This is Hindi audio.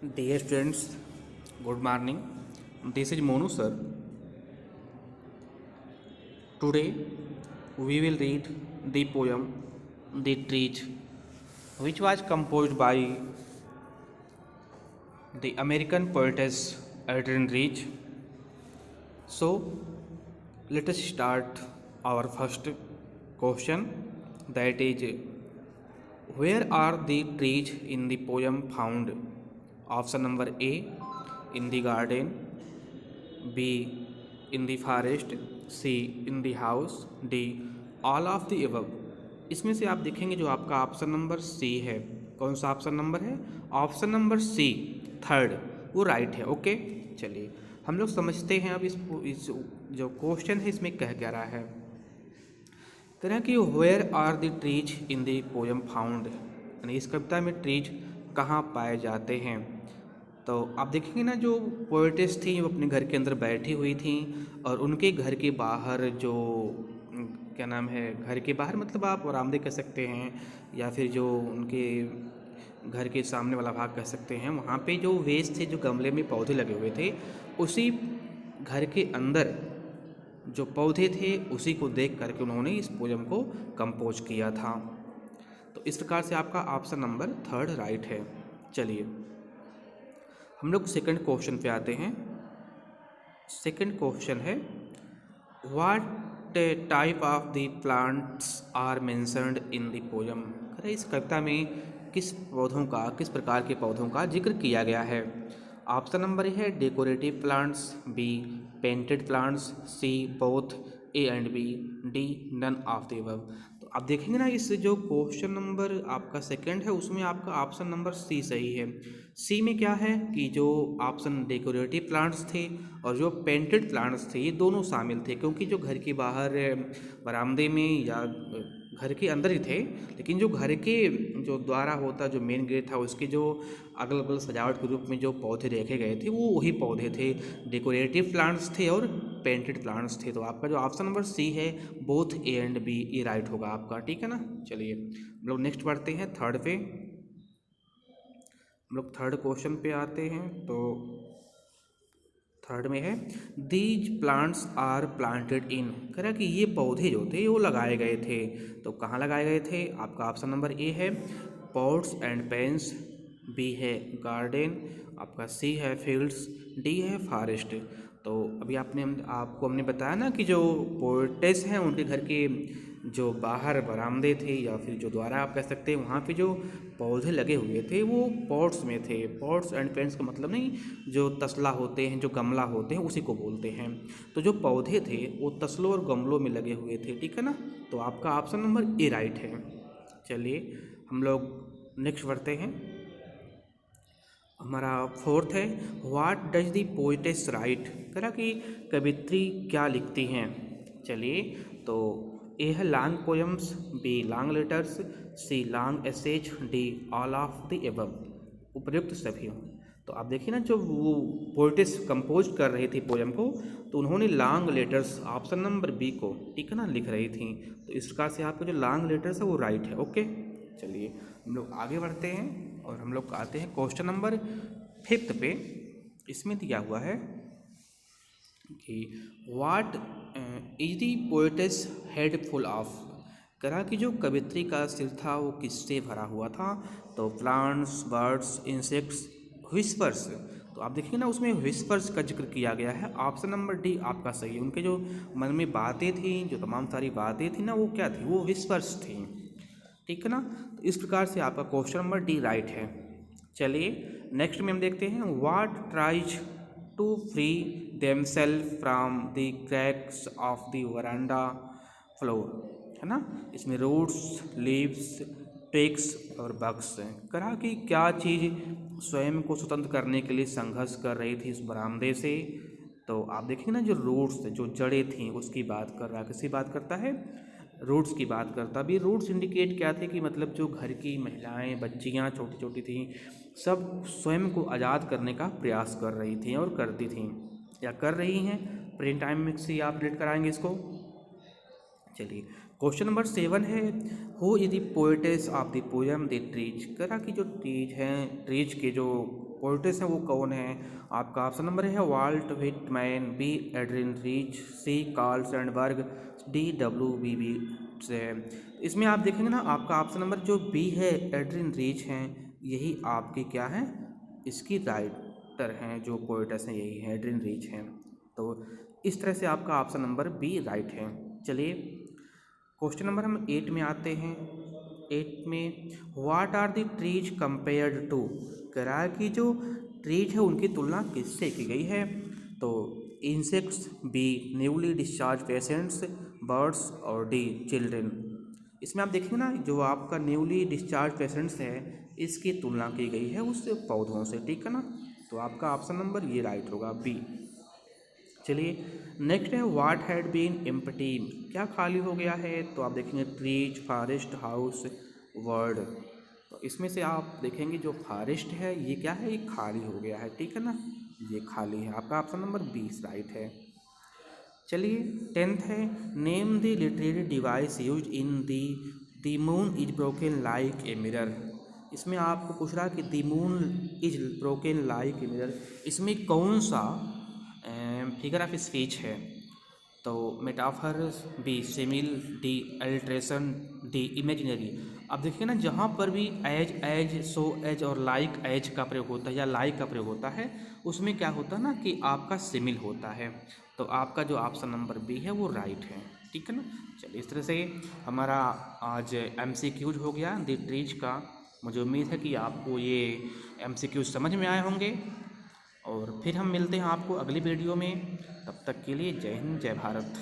Dear students, good morning. This is Monu sir. Today we will read the poem The Trees, which was composed by the American poetess Adrienne Rich. So let us start our first question, that is, where are the trees in the poem found? Option number A, in the garden, B, in the forest, C, in the house, D, all of the above। इसमें से आप देखेंगे जो आपका ऑप्शन नंबर सी है, कौन सा ऑप्शन नंबर है? ऑप्शन नंबर सी, थर्ड, वो राइट है। ओके, चलिए हम लोग समझते हैं अब इस जो क्वेश्चन है इसमें कह क्या रहा है। कह रहा है कि where are the trees in the poem found, यानी इस कविता में ट्रीज कहाँ पाए जाते हैं। तो आप देखेंगे ना, जो पोएटेस थी वो अपने घर के अंदर बैठी हुई थी और उनके घर के बाहर जो क्या नाम है, घर के बाहर मतलब आप बरामदे कह सकते हैं या फिर जो उनके घर के सामने वाला भाग कह सकते हैं, वहाँ पे जो वेस्ट थे, जो गमले में पौधे लगे हुए थे, उसी घर के अंदर जो पौधे थे उसी को देख करके उन्होंने इस पोएम को कंपोज किया था। तो इस प्रकार से आपका ऑप्शन नंबर थर्ड राइट है। चलिए हम लोग सेकंड क्वेश्चन पे आते हैं। सेकंड क्वेश्चन है, what type of the plants are mentioned in the poem. इस कविता में किस पौधों का, किस प्रकार के पौधों का जिक्र किया गया है। ऑप्शन नंबर है decorative plants, B painted plants, C both A and B, D none of the above. तो आप देखेंगे ना, इस जो क्वेश्चन नंबर आपका सेकंड है उसमें आपका ऑप्शन नंबर सी सही है। सी में क्या है कि जो ऑप्शन डेकोरेटिव प्लांट्स थे और जो पेंटेड प्लांट्स थे ये दोनों शामिल थे, क्योंकि जो घर के बाहर बरामदे में या घर के अंदर ही थे, लेकिन जो घर के जो द्वारा होता, जो मेन गेट था, उसके जो अगल बगल सजावट के रूप में जो पौधे रखे गए थे वो वही पौधे थे, डेकोरेटिव प्लांट्स थे और पेंटेड प्लांट्स थे। तो आपका जो ऑप्शन नंबर सी है बोथ ए एंड बी, ये राइट होगा आपका, ठीक है ना। चलिए हम लोग नेक्स्ट बढ़ते हैं थर्ड पे। हम लोग थर्ड क्वेश्चन पे आते हैं। तो थर्ड में है, these plants are planted in, कह रहा कि ये पौधे जो थे वो लगाए गए थे। तो कहाँ लगाए गए थे? आपका ऑप्शन नंबर ए है पॉट्स एंड पेन्स, बी है गार्डन, आपका सी है फील्ड्स, डी है फॉरेस्ट। तो अभी आपको हमने बताया ना कि जो पोर्टेस हैं उनके घर के जो बाहर बरामदे थे या फिर जो द्वारा आप कह सकते हैं, वहाँ पे जो पौधे लगे हुए थे वो पॉट्स में थे। पॉट्स एंड पेन्स का मतलब नहीं, जो तसला होते हैं, जो गमला होते हैं, उसी को बोलते हैं। तो जो पौधे थे वो तसलों और गमलों में लगे हुए थे, ठीक है ना। तो आपका ऑप्शन नंबर ए राइट है। चलिए हम लोग नेक्स्ट बढ़ते हैं। हमारा फोर्थ है, what does the poetess right, करा कि कवित्री क्या लिखती हैं। चलिए तो ए है long poems, B long letters, C long essays, D all of the above, उपयुक्त सभी हों। तो आप देखिए ना, जो वो पोएटेस कंपोज कर रही थी पोएम को, तो उन्होंने long letters option number B को, ठीक है ना, लिख रही थी। तो इस प्रकार से आपका जो लॉन्ग लेटर्स है वो राइट है। ओके, चलिए हम लोग आगे बढ़ते हैं और हम लोग आते हैं क्वेश्चन नंबर फिफ्थ पे। इसमें दिया हुआ है कि what is the poetess head full of, करा कि जो कवित्री का सिर था वो किससे भरा हुआ था। तो प्लांट्स, बर्ड्स, इंसेक्ट्स, व्हिस्पर्स। तो आप देखिए ना, उसमें व्हिस्पर्स का जिक्र किया गया है। ऑप्शन नंबर डी आपका सही है। उनके जो मन में बातें थी, जो तमाम सारी बातें थी ना, वो क्या थी? वो व्हिस्पर्स थी, ठीक है ना। तो इस प्रकार से आपका क्वेश्चन नंबर डी राइट है। चलिए नेक्स्ट में हम देखते हैं, what tries to free themselves from the cracks of the veranda floor, है ना। इसमें रूट्स, लीव्स, ट्विग्स और बग्स हैं। कहा कि क्या चीज़ स्वयं को स्वतंत्र करने के लिए संघर्ष कर रही थी इस बरामदे से। तो आप देखेंगे ना, जो रूट्स, जो जड़ें थीं, उसकी बात कर रहा है। किसकी बात करता है? रूट्स की बात करता। अभी रूट्स इंडिकेट क्या थे कि मतलब जो घर की महिलाएं, बच्चियां छोटी छोटी थीं, सब स्वयं को आज़ाद करने का प्रयास कर रही थीं और करती थीं या कर रही हैं। प्रेजेंट टाइम में से आप रिलेट कराएंगे इसको। चलिए क्वेश्चन नंबर 7 है, who is the poetess of the poem the trees, करा कि जो ट्रीज हैं, ट्रीज के जो पोइट्स हैं वो कौन है? आपका ऑप्शन नंबर है Walt Whitman, B Adrienne Rich, C Carl Sandburg, D W.B. से। इसमें आप देखेंगे ना, आपका ऑप्शन नंबर जो बी है एड्रिन रीच हैं, यही आपके क्या हैं, इसकी राइटर हैं, जो पोइट्स हैं यही है एड्रिन रीच हैं। तो इस तरह से आपका ऑप्शन नंबर बी राइट है। चलिए क्वेश्चन नंबर हम 8 में आते हैं। 8 में what are the trees compared to, कह रहा है कि जो ट्रीज है उनकी तुलना किससे की गई है? तो insects, B newly discharge patients, birds और डी चिल्ड्रेन। इसमें आप देखेंगे ना, जो आपका न्यूली डिस्चार्ज पेशेंट्स है इसकी तुलना की गई है उस पौधों से, ठीक है ना। तो आपका ऑप्शन नंबर ये राइट होगा, बी। चलिए नेक्स्ट है व्हाट हैड बीन एम्प्टी, क्या खाली हो गया है? तो आप देखेंगे ट्रीज, फॉरेस्ट, हाउस, वर्ड। तो इसमें से आप देखेंगे जो फॉरेस्ट है ये क्या है, ये खाली हो गया है, ठीक है ना, ये खाली है। आपका ऑप्शन नंबर 20 राइट है। चलिए 10th है name the literary device use in the moon is broken like a mirror. इसमें आपको पूछ रहा है कि the moon is broken like a mirror, इसमें कौन सा फिगर ऑफ स्पीच है? तो metaphor, B simile, D alliteration, D imaginary. अब देखिए ना, जहाँ पर भी एज, एज, सो एज और लाइक एज का प्रयोग होता है या लाइक का प्रयोग होता है, उसमें क्या होता है ना कि आपका सिमिल होता है। तो आपका जो ऑप्शन नंबर बी है वो राइट है, ठीक है ना। चलिए इस तरह से हमारा आज MCQs हो गया दी ट्रीज का। मुझे उम्मीद है कि आपको ये MCQs समझ में आए होंगे, और फिर हम मिलते हैं आपको अगली वीडियो में। तब तक के लिए जय हिंद, जय भारत।